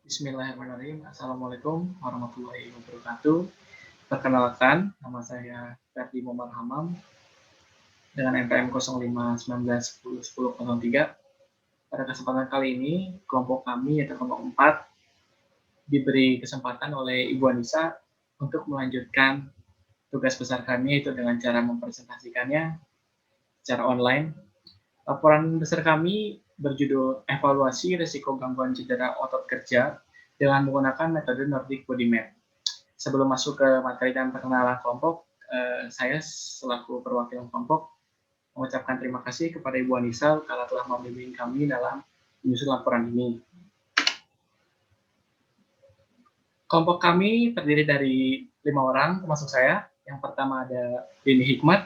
Bismillahirrahmanirrahim. Assalamualaikum warahmatullahi wabarakatuh. Perkenalkan, nama saya Ferdi Muhammad Hamam dengan NPM 0519101003. Pada kesempatan kali ini, kelompok kami yaitu kelompok 4 diberi kesempatan oleh Ibu Anissa untuk melanjutkan tugas besar kami, yaitu dengan cara mempresentasikannya secara online. Laporan besar kami berjudul Evaluasi Risiko Gangguan Cedera Otot Kerja dengan menggunakan metode Nordic Body Map. Sebelum masuk ke materi dan perkenalan kelompok, saya selaku perwakilan kelompok mengucapkan terima kasih kepada Ibu Anissa karena telah membimbing kami dalam menyusun laporan ini. Kelompok kami terdiri dari 5 orang, termasuk saya. Yang pertama ada Dini Hikmat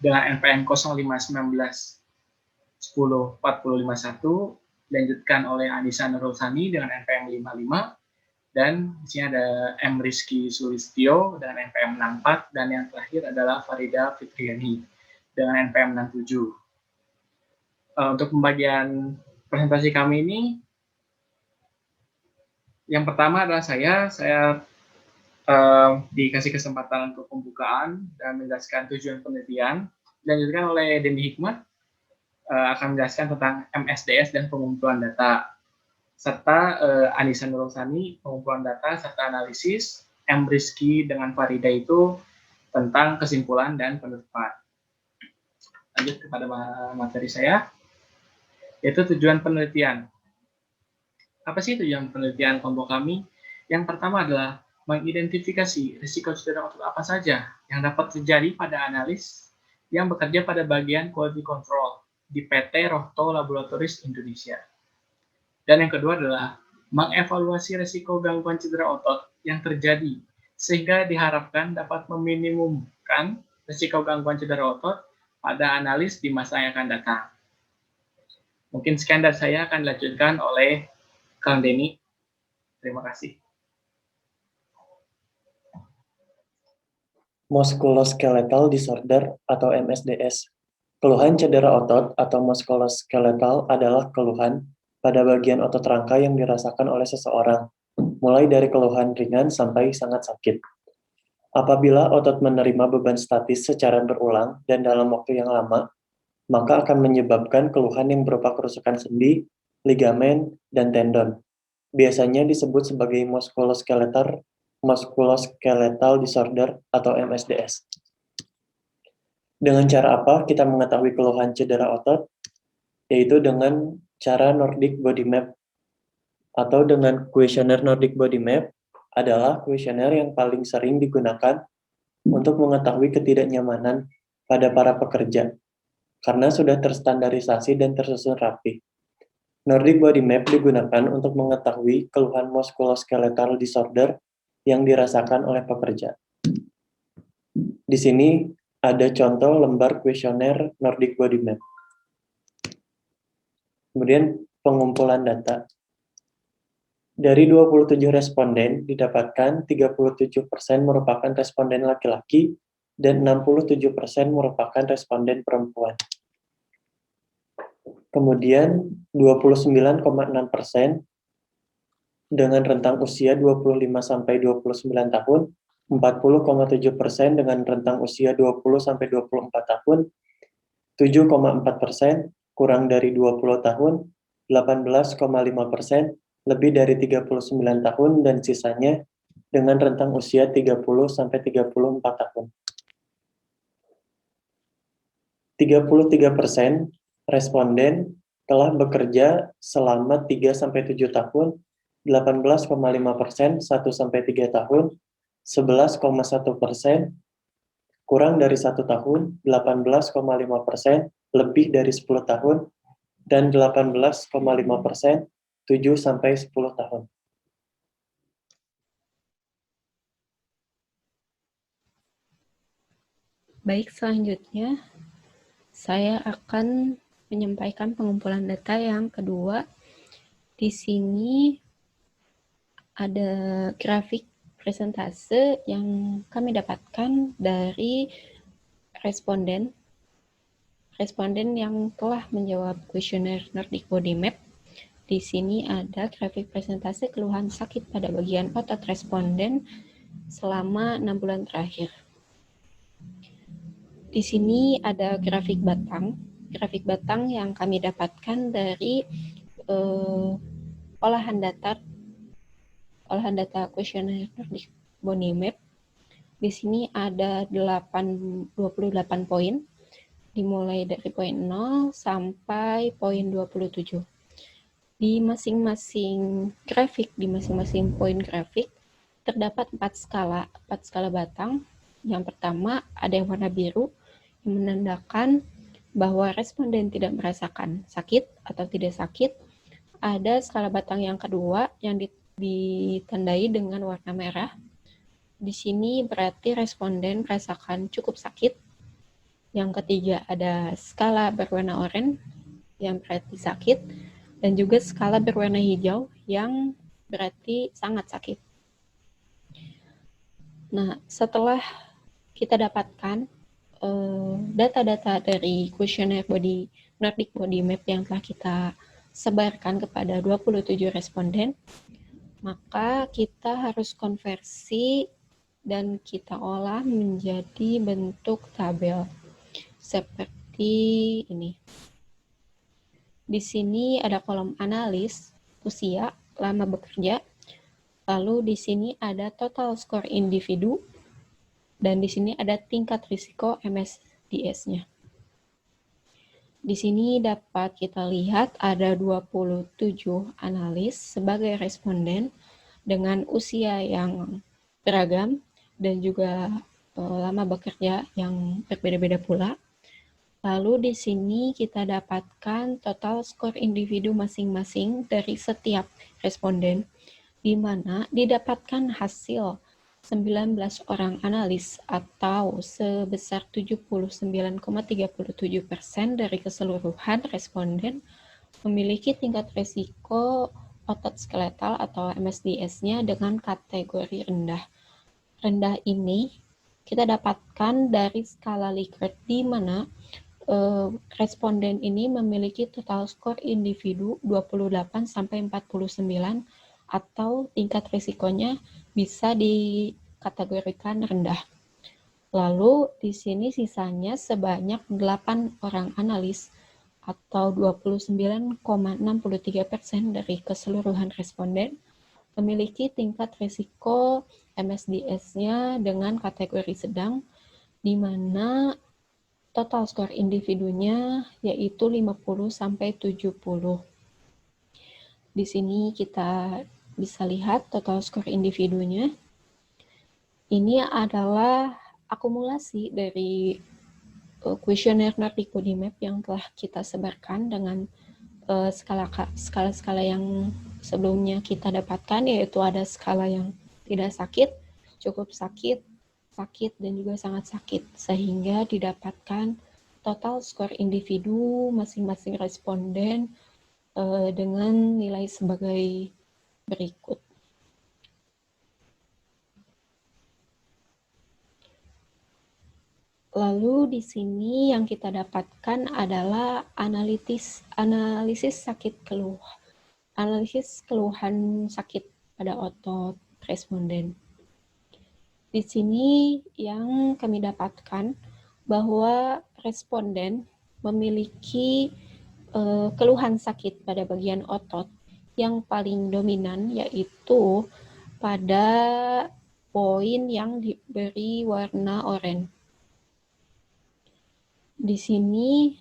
dengan NPM 0519104051, dilanjutkan oleh Anissa Nurul Sani dengan NPM 55, dan di sini ada M. Rizky Sulistyo dengan NPM 64, dan yang terakhir adalah Farida Fitriani dengan NPM 67. Untuk pembagian presentasi kami ini, yang pertama adalah saya dikasih kesempatan untuk pembukaan dan menjelaskan tujuan penelitian, dilanjutkan oleh Deni Hikmat akan menjelaskan tentang MSDS dan pengumpulan data, serta Anissa Nurul Sani pengumpulan data serta analisis, M. Rizky dengan Farida itu tentang kesimpulan dan penutupan. Lanjut kepada materi saya, yaitu tujuan penelitian. Apa sih tujuan penelitian kelompok kami? Yang pertama adalah mengidentifikasi risiko cedera otot apa saja yang dapat terjadi pada analis yang bekerja pada bagian quality control di PT Rohto Laboratories Indonesia. Dan yang kedua adalah mengevaluasi risiko gangguan cedera otot yang terjadi sehingga diharapkan dapat meminimumkan risiko gangguan cedera otot pada analis di masa yang akan datang. Mungkin sekian dari saya, akan dilanjutkan oleh Kang Deni. Terima kasih. Musculoskeletal disorder atau MSDS. Keluhan cedera otot atau musculoskeletal adalah keluhan pada bagian otot rangka yang dirasakan oleh seseorang, mulai dari keluhan ringan sampai sangat sakit. Apabila otot menerima beban statis secara berulang dan dalam waktu yang lama, maka akan menyebabkan keluhan yang berupa kerusakan sendi, ligamen, dan tendon. Biasanya disebut sebagai musculoskeletal disorder atau MSDS. Dengan cara apa kita mengetahui keluhan cedera otot? Yaitu dengan cara Nordic Body Map atau dengan kuesioner Nordic Body Map adalah kuesioner yang paling sering digunakan untuk mengetahui ketidaknyamanan pada para pekerja karena sudah terstandarisasi dan tersusun rapi. Nordic Body Map digunakan untuk mengetahui keluhan musculoskeletal disorder yang dirasakan oleh pekerja. Di sini ada contoh lembar kuesioner Nordic Body Map. Kemudian pengumpulan data. Dari 27 responden didapatkan 37% merupakan responden laki-laki dan 67% merupakan responden perempuan. Kemudian 29,6% dengan rentang usia 25-29 tahun, 40,7% dengan rentang usia 20-24 tahun, 7,4% kurang dari 20 tahun, 18,5% lebih dari 39 tahun, dan sisanya dengan rentang usia 30-34 tahun. 33% responden telah bekerja selama 3-7 tahun, 18,5% 1-3 tahun, 11,1% kurang dari 1 tahun, 18,5% lebih dari 10 tahun, dan 18,5% 7-10 tahun. Baik, selanjutnya saya akan menyampaikan pengumpulan data yang kedua. Di sini ada grafik presentase yang kami dapatkan dari responden yang telah menjawab kuesioner Nordic Body Map. Di sini ada grafik presentase keluhan sakit pada bagian otot responden selama 6 bulan terakhir. Di sini ada grafik batang yang kami dapatkan dari olahan data kuesioner Nordic Body Map. Di sini ada 28 poin, dimulai dari poin 0 sampai poin 27. Di masing-masing poin grafik terdapat 4 skala batang. Yang pertama ada yang warna biru yang menandakan bahwa responden tidak merasakan sakit atau tidak sakit. Ada skala batang yang kedua yang ditandai dengan warna merah. Di sini berarti responden merasakan cukup sakit. Yang ketiga ada skala berwarna oranye yang berarti sakit, dan juga skala berwarna hijau yang berarti sangat sakit. Nah, setelah kita dapatkan data-data dari kuesioner Nordic Body Map yang telah kita sebarkan kepada 27 responden, maka kita harus konversi dan kita olah menjadi bentuk tabel seperti ini. Di sini ada kolom analis, usia, lama bekerja, lalu di sini ada total skor individu, dan di sini ada tingkat risiko MSDS-nya. Di sini dapat kita lihat ada 27 analis sebagai responden dengan usia yang beragam dan juga lama bekerja yang berbeda-beda pula. Lalu di sini kita dapatkan total skor individu masing-masing dari setiap responden, di mana didapatkan hasil 19 orang analis atau sebesar 79,37% dari keseluruhan responden memiliki tingkat risiko otot skeletal atau MSDS-nya dengan kategori rendah. Rendah ini kita dapatkan dari skala Likert, di mana responden ini memiliki total skor individu 28-49 atau tingkat risikonya bisa dikategorikan rendah. Lalu di sini sisanya sebanyak 8 orang analis atau 29,63% dari keseluruhan responden memiliki tingkat risiko MSDS-nya dengan kategori sedang, di mana total skor individunya yaitu 50-70. Di sini kita bisa lihat total skor individunya. Ini adalah akumulasi dari kuesioner Nordic Body Map yang telah kita sebarkan dengan skala-skala yang sebelumnya kita dapatkan, yaitu ada skala yang tidak sakit, cukup sakit, dan juga sangat sakit, sehingga didapatkan total skor individu masing-masing responden dengan nilai sebagai berikut. Lalu di sini yang kita dapatkan adalah analisis keluhan sakit pada otot responden. Di sini yang kami dapatkan bahwa responden memiliki keluhan sakit pada bagian otot yang paling dominan, yaitu pada poin yang diberi warna oranye. Di sini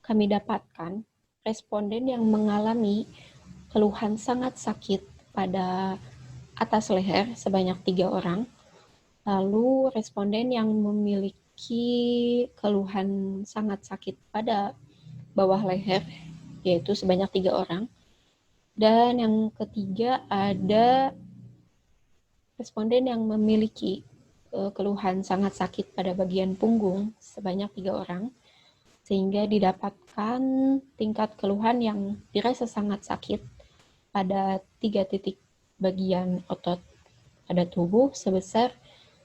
kami dapatkan responden yang mengalami keluhan sangat sakit pada atas leher sebanyak 3 orang. Lalu responden yang memiliki keluhan sangat sakit pada bawah leher, yaitu sebanyak 3 orang. Dan yang ketiga ada responden yang memiliki keluhan sangat sakit pada bagian punggung sebanyak 3 orang, sehingga didapatkan tingkat keluhan yang dirasa sangat sakit pada 3 titik bagian otot pada tubuh sebesar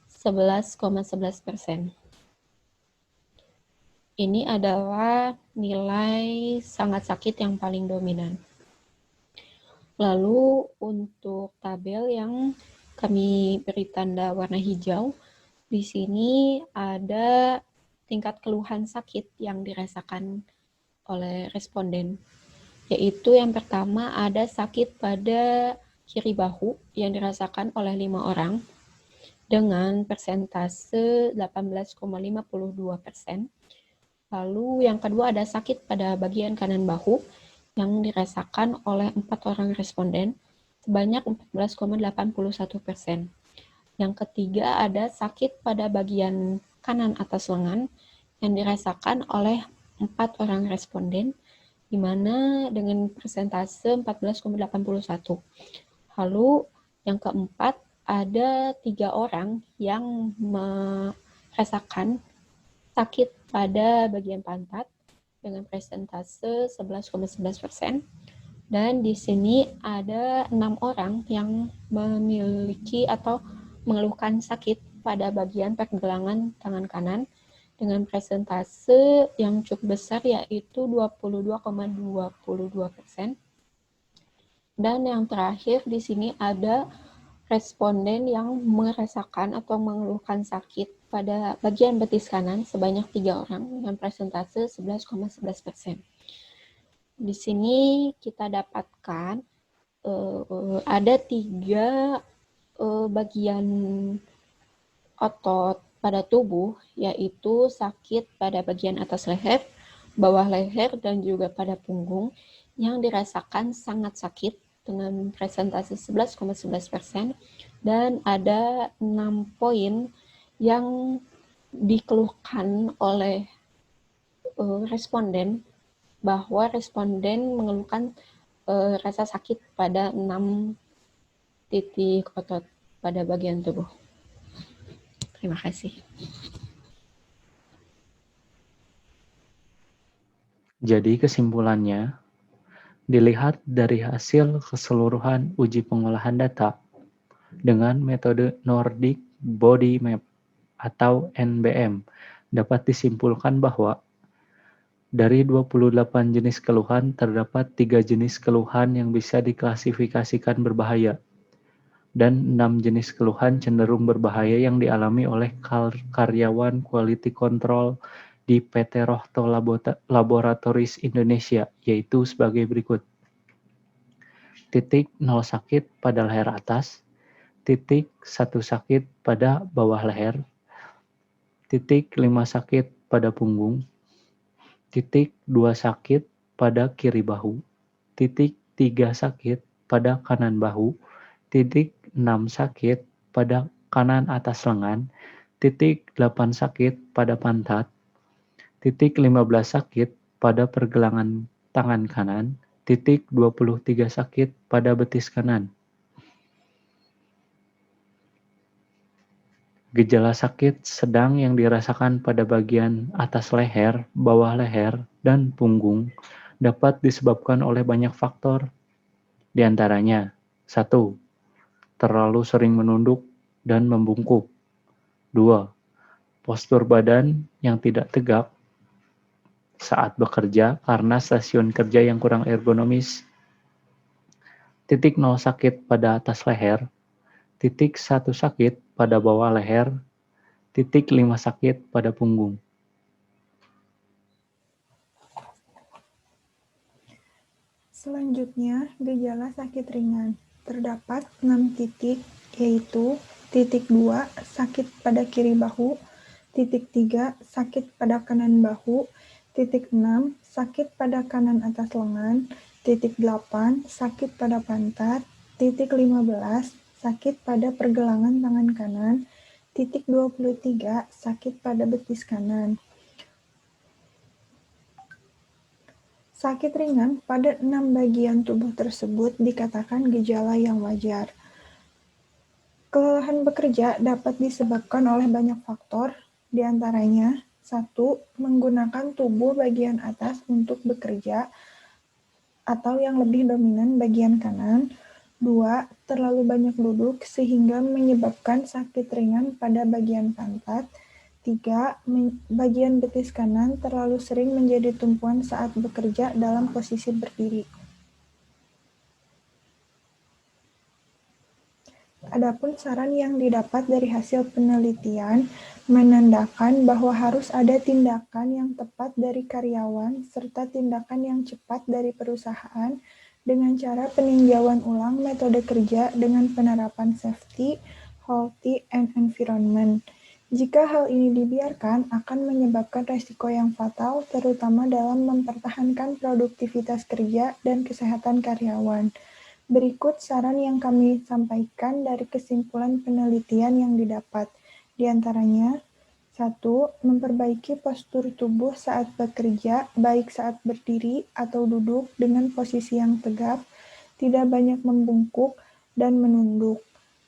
11,11%. Ini adalah nilai sangat sakit yang paling dominan. Lalu untuk tabel yang kami beri tanda warna hijau, di sini ada tingkat keluhan sakit yang dirasakan oleh responden, yaitu yang pertama ada sakit pada kiri bahu yang dirasakan oleh 5 orang dengan persentase 18,52%. Lalu yang kedua ada sakit pada bagian kanan bahu yang dirasakan oleh 4 orang responden sebanyak 14,81%. Yang ketiga ada sakit pada bagian kanan atas lengan yang dirasakan oleh 4 orang responden, di mana dengan persentase 14,81. Lalu yang keempat ada 3 orang yang merasakan sakit pada bagian pantat dengan persentase 11,11%. Dan di sini ada 6 orang yang memiliki atau mengeluhkan sakit pada bagian pergelangan tangan kanan dengan persentase yang cukup besar, yaitu 22,22%. Dan yang terakhir di sini ada responden yang merasakan atau mengeluhkan sakit pada bagian betis kanan sebanyak 3 orang dengan persentase 11,11%. Di sini kita dapatkan ada 3 bagian otot pada tubuh, yaitu sakit pada bagian atas leher, bawah leher, dan juga pada punggung yang dirasakan sangat sakit dengan presentasi 11,11%, dan ada 6 poin yang dikeluhkan oleh responden, bahwa responden mengeluhkan rasa sakit pada 6 titik otot pada bagian tubuh. Terima kasih. Jadi kesimpulannya, dilihat dari hasil keseluruhan uji pengolahan data dengan metode Nordic Body Map atau NBM, dapat disimpulkan bahwa dari 28 jenis keluhan, terdapat 3 jenis keluhan yang bisa diklasifikasikan berbahaya, dan 6 jenis keluhan cenderung berbahaya yang dialami oleh karyawan quality control di PT Rohto Laboratories Indonesia, yaitu sebagai berikut. Titik 0 sakit pada leher atas, titik 1 sakit pada bawah leher, titik 5 sakit pada punggung, titik 2 sakit pada kiri bahu, titik 3 sakit pada kanan bahu, titik 6 sakit pada kanan atas lengan, titik 8 sakit pada pantat, titik 15 sakit pada pergelangan tangan kanan, titik 23 sakit pada betis kanan. Gejala sakit sedang yang dirasakan pada bagian atas leher, bawah leher, dan punggung dapat disebabkan oleh banyak faktor. Di antaranya, 1. Terlalu sering menunduk dan membungkuk. 2. Postur badan yang tidak tegak saat bekerja karena stasiun kerja yang kurang ergonomis. Titik 0 sakit pada atas leher, titik 1 sakit pada bawah leher, titik 5 sakit pada punggung. Selanjutnya, gejala sakit ringan. Terdapat 6 titik, yaitu titik 2, sakit pada kiri bahu, titik 3, sakit pada kanan bahu, titik 6, sakit pada kanan atas lengan, titik 8, sakit pada pantat, titik 15, sakit pada pergelangan tangan kanan, titik 23, sakit pada betis kanan. Sakit ringan pada 6 bagian tubuh tersebut dikatakan gejala yang wajar. Kelelahan bekerja dapat disebabkan oleh banyak faktor, di antaranya 1. Menggunakan tubuh bagian atas untuk bekerja atau yang lebih dominan bagian kanan. 2. Terlalu banyak duduk sehingga menyebabkan sakit ringan pada bagian pantat. 3. Bagian betis kanan terlalu sering menjadi tumpuan saat bekerja dalam posisi berdiri. Adapun saran yang didapat dari hasil penelitian menandakan bahwa harus ada tindakan yang tepat dari karyawan serta tindakan yang cepat dari perusahaan dengan cara peninjauan ulang metode kerja dengan penerapan safety, healthy, and environment. Jika hal ini dibiarkan, akan menyebabkan resiko yang fatal, terutama dalam mempertahankan produktivitas kerja dan kesehatan karyawan. Berikut saran yang kami sampaikan dari kesimpulan penelitian yang didapat. Di antaranya, 1. Memperbaiki postur tubuh saat bekerja, baik saat berdiri atau duduk dengan posisi yang tegap, tidak banyak membungkuk dan menunduk.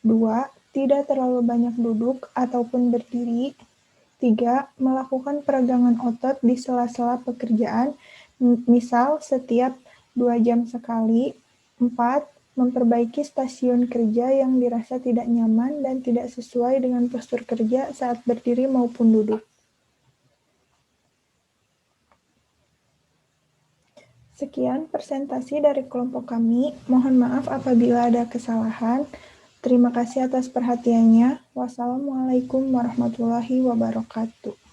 2. Tidak terlalu banyak duduk ataupun berdiri. 3. Melakukan peregangan otot di sela-sela pekerjaan, misal setiap 2 jam sekali. 4. Memperbaiki stasiun kerja yang dirasa tidak nyaman dan tidak sesuai dengan postur kerja saat berdiri maupun duduk. Sekian presentasi dari kelompok kami. Mohon maaf apabila ada kesalahan. Terima kasih atas perhatiannya. Wassalamualaikum warahmatullahi wabarakatuh.